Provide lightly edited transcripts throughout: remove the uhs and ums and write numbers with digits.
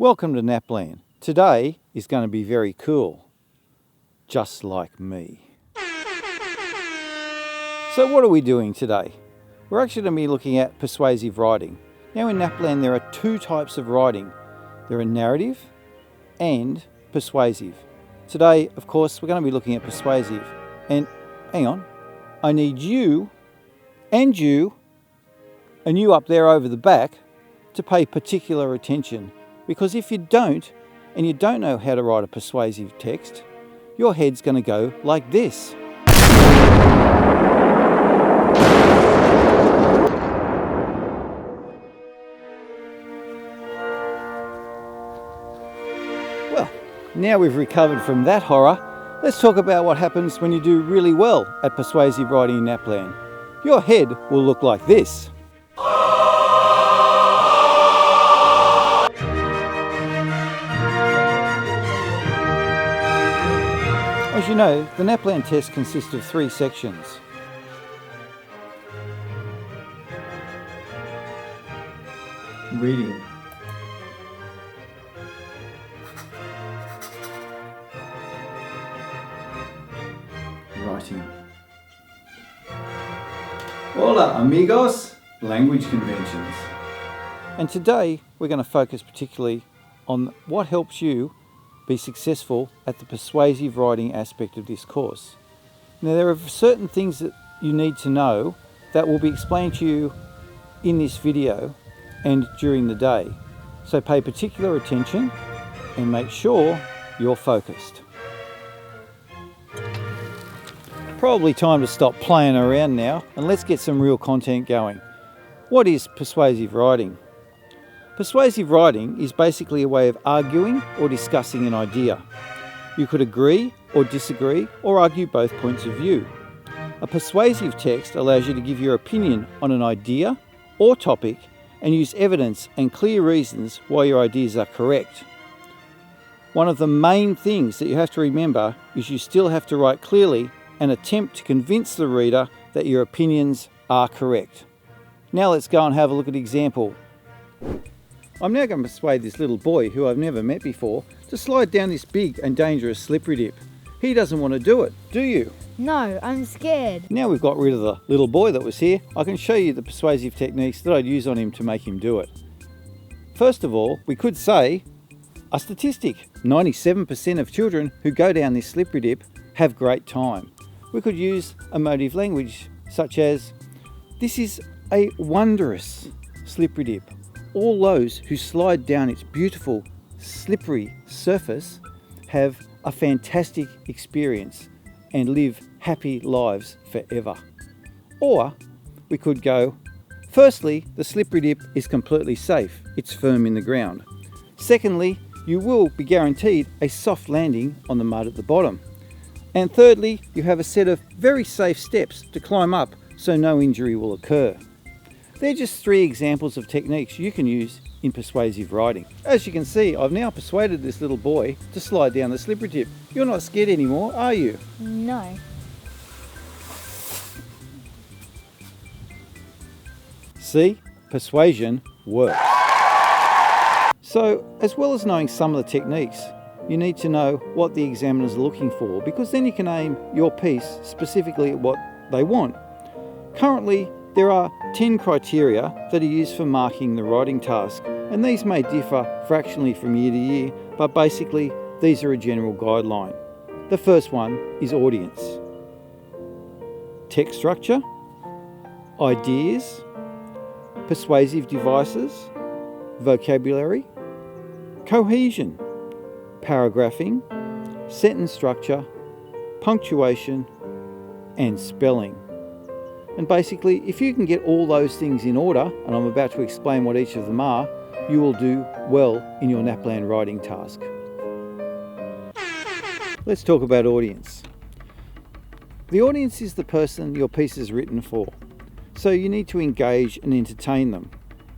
Welcome to NAPLAN. Today is going to be very cool, just like me. So what are we doing today? We're actually going to be looking at persuasive writing. Now in NAPLAN there are two types of writing. There are narrative and persuasive. Today, of course, we're going to be looking at persuasive. And hang on, I need you and you up there over the back to pay particular attention. Because if you don't, and you don't know how to write a persuasive text, your head's going to go like this. Well, now we've recovered from that horror, let's talk about what happens when you do really well at persuasive writing in NAPLAN. Your head will look like this. As you know, the NAPLAN test consists of 3 sections. Reading. Writing. Hola amigos, language conventions. And today we're going to focus particularly on what helps you be successful at the persuasive writing aspect of this course. Now there are certain things that you need to know that will be explained to you in this video and during the day. So pay particular attention and make sure you're focused. Probably time to stop playing around now and let's get some real content going. What is persuasive writing? Persuasive writing is basically a way of arguing or discussing an idea. You could agree or disagree or argue both points of view. A persuasive text allows you to give your opinion on an idea or topic and use evidence and clear reasons why your ideas are correct. One of the main things that you have to remember is you still have to write clearly and attempt to convince the reader that your opinions are correct. Now let's go and have a look at an example. I'm now going to persuade this little boy, who I've never met before, to slide down this big and dangerous slippery dip. He doesn't want to do it, do you? No, I'm scared. Now we've got rid of the little boy that was here, I can show you the persuasive techniques that I'd use on him to make him do it. First of all, we could say a statistic. 97% of children who go down this slippery dip have great time. We could use emotive language such as, this is a wondrous slippery dip. All those who slide down its beautiful, slippery surface have a fantastic experience and live happy lives forever. Or we could go, firstly, the slippery dip is completely safe. It's firm in the ground. Secondly, you will be guaranteed a soft landing on the mud at the bottom. And thirdly, you have a set of very safe steps to climb up so no injury will occur. They're just 3 examples of techniques you can use in persuasive writing. As you can see, I've now persuaded this little boy to slide down the slippery tip. You're not scared anymore, are you? No. See? Persuasion works. So, as well as knowing some of the techniques, you need to know what the examiners are looking for, because then you can aim your piece specifically at what they want. Currently, there are 10 criteria that are used for marking the writing task, and these may differ fractionally from year to year, but basically these are a general guideline. The first one is audience, text structure, ideas, persuasive devices, vocabulary, cohesion, paragraphing, sentence structure, punctuation, and spelling. And basically, if you can get all those things in order, and I'm about to explain what each of them are, you will do well in your NAPLAN writing task. Let's talk about audience. The audience is the person your piece is written for. So you need to engage and entertain them.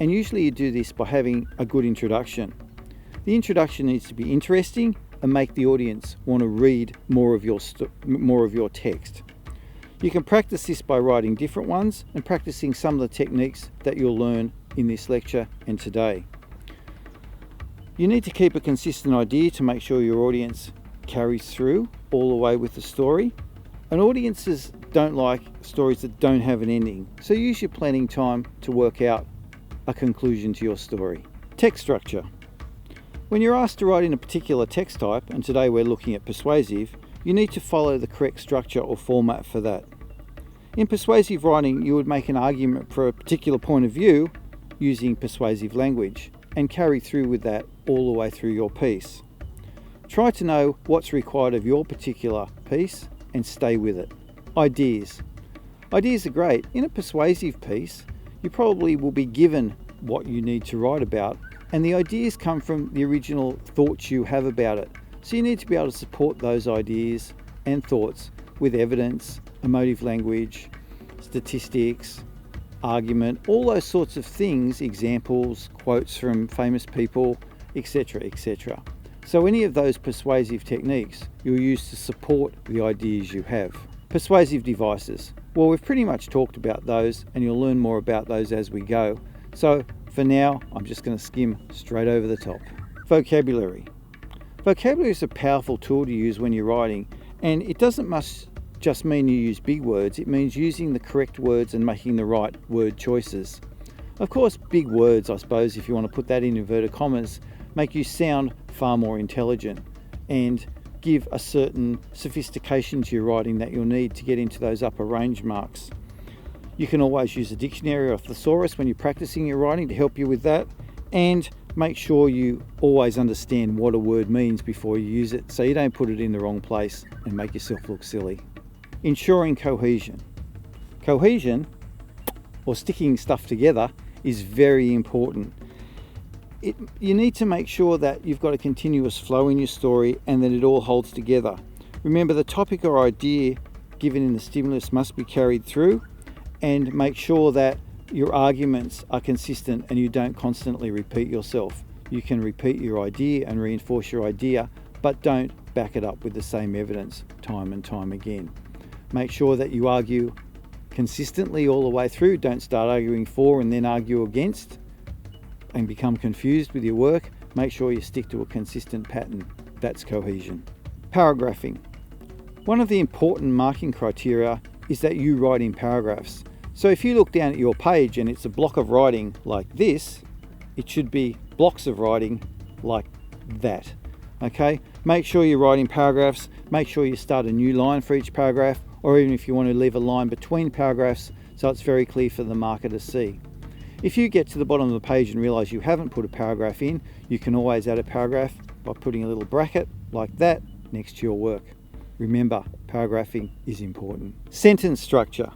And usually you do this by having a good introduction. The introduction needs to be interesting and make the audience want to read more of your text. You can practice this by writing different ones and practicing some of the techniques that you'll learn in this lecture and today. You need to keep a consistent idea to make sure your audience carries through all the way with the story. And audiences don't like stories that don't have an ending, so use your planning time to work out a conclusion to your story. Text structure. When you're asked to write in a particular text type, and today we're looking at persuasive, you need to follow the correct structure or format for that. In persuasive writing, you would make an argument for a particular point of view using persuasive language and carry through with that all the way through your piece. Try to know what's required of your particular piece and stay with it. Ideas. Ideas are great. In a persuasive piece, you probably will be given what you need to write about, and the ideas come from the original thoughts you have about it. So you need to be able to support those ideas and thoughts with evidence, emotive language, statistics, argument, all those sorts of things, examples, quotes from famous people, etc., etc. So any of those persuasive techniques you'll use to support the ideas you have. Persuasive devices. Well, we've pretty much talked about those, and you'll learn more about those as we go. So for now, I'm just going to skim straight over the top. Vocabulary. Vocabulary is a powerful tool to use when you're writing, and it doesn't just mean you use big words. It means using the correct words and making the right word choices. Of course, big words, I suppose, if you want to put that in inverted commas, make you sound far more intelligent and give a certain sophistication to your writing that you'll need to get into those upper range marks. You can always use a dictionary or a thesaurus when you're practicing your writing to help you with that, and make sure you always understand what a word means before you use it so you don't put it in the wrong place and make yourself look silly. Ensuring cohesion. Cohesion, or sticking stuff together, is very important. You need to make sure that you've got a continuous flow in your story and that it all holds together. Remember, the topic or idea given in the stimulus must be carried through, and make sure that your arguments are consistent and you don't constantly repeat yourself. You can repeat your idea and reinforce your idea, but don't back it up with the same evidence time and time again. Make sure that you argue consistently all the way through. Don't start arguing for and then argue against and become confused with your work. Make sure you stick to a consistent pattern. That's cohesion. Paragraphing. One of the important marking criteria is that you write in paragraphs. So if you look down at your page and it's a block of writing like this, it should be blocks of writing like that. Okay? Make sure you write in paragraphs. Make sure you start a new line for each paragraph, or even if you want to leave a line between paragraphs so it's very clear for the marker to see. If you get to the bottom of the page and realise you haven't put a paragraph in, you can always add a paragraph by putting a little bracket like that next to your work. Remember, paragraphing is important. Sentence structure.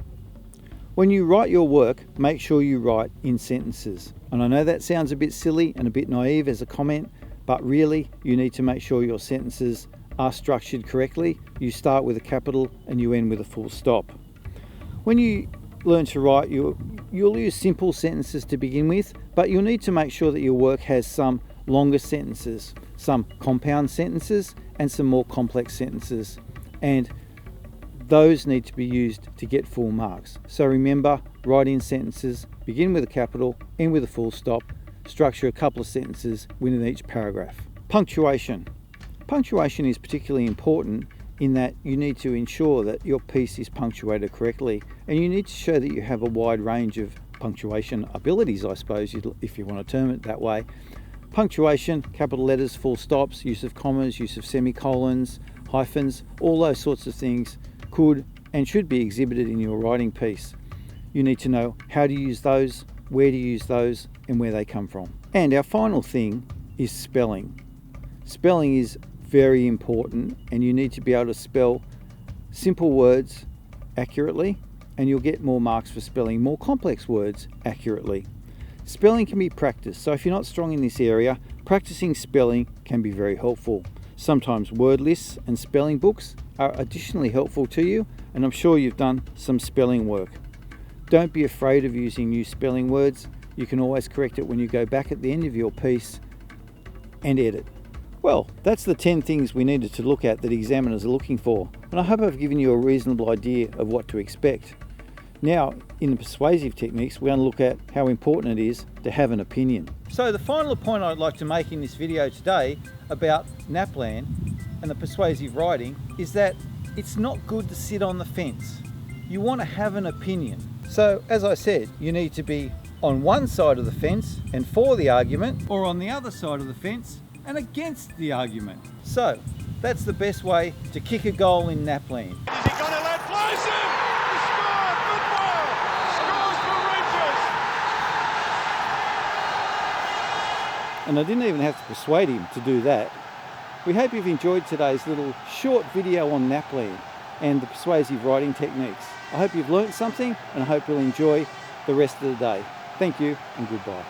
When you write your work, make sure you write in sentences. And I know that sounds a bit silly and a bit naive as a comment, but really you need to make sure your sentences are structured correctly. You start with a capital and you end with a full stop. When you learn to write, you'll use simple sentences to begin with, but you'll need to make sure that your work has some longer sentences, some compound sentences, and some more complex sentences. And those need to be used to get full marks. So remember, write in sentences, begin with a capital, end with a full stop, structure a couple of sentences within each paragraph. Punctuation. Punctuation is particularly important in that you need to ensure that your piece is punctuated correctly, and you need to show that you have a wide range of punctuation abilities, I suppose, if you want to term it that way. Punctuation, capital letters, full stops, use of commas, use of semicolons, hyphens, all those sorts of things could and should be exhibited in your writing piece. You need to know how to use those, where to use those, and where they come from. And our final thing is spelling. Spelling is very important, and you need to be able to spell simple words accurately, and you'll get more marks for spelling more complex words accurately. Spelling can be practiced, so if you're not strong in this area, practicing spelling can be very helpful. Sometimes word lists and spelling books are additionally helpful to you, and I'm sure you've done some spelling work. Don't be afraid of using new spelling words. You can always correct it when you go back at the end of your piece and edit. Well, that's the 10 things we needed to look at that examiners are looking for, and I hope I've given you a reasonable idea of what to expect. Now, in the persuasive techniques, we're going to look at how important it is to have an opinion. So the final point I'd like to make in this video today about NAPLAN and the persuasive writing is that it's not good to sit on the fence. You want to have an opinion. So, as I said, you need to be on one side of the fence and for the argument, or on the other side of the fence and against the argument. So, that's the best way to kick a goal in NAPLAN. Is he going to let flies him? He scored! Good ball! Scores for Rangers! And I didn't even have to persuade him to do that. We hope you've enjoyed today's little short video on NAPLAN and the persuasive writing techniques. I hope you've learnt something and I hope you'll enjoy the rest of the day. Thank you and goodbye.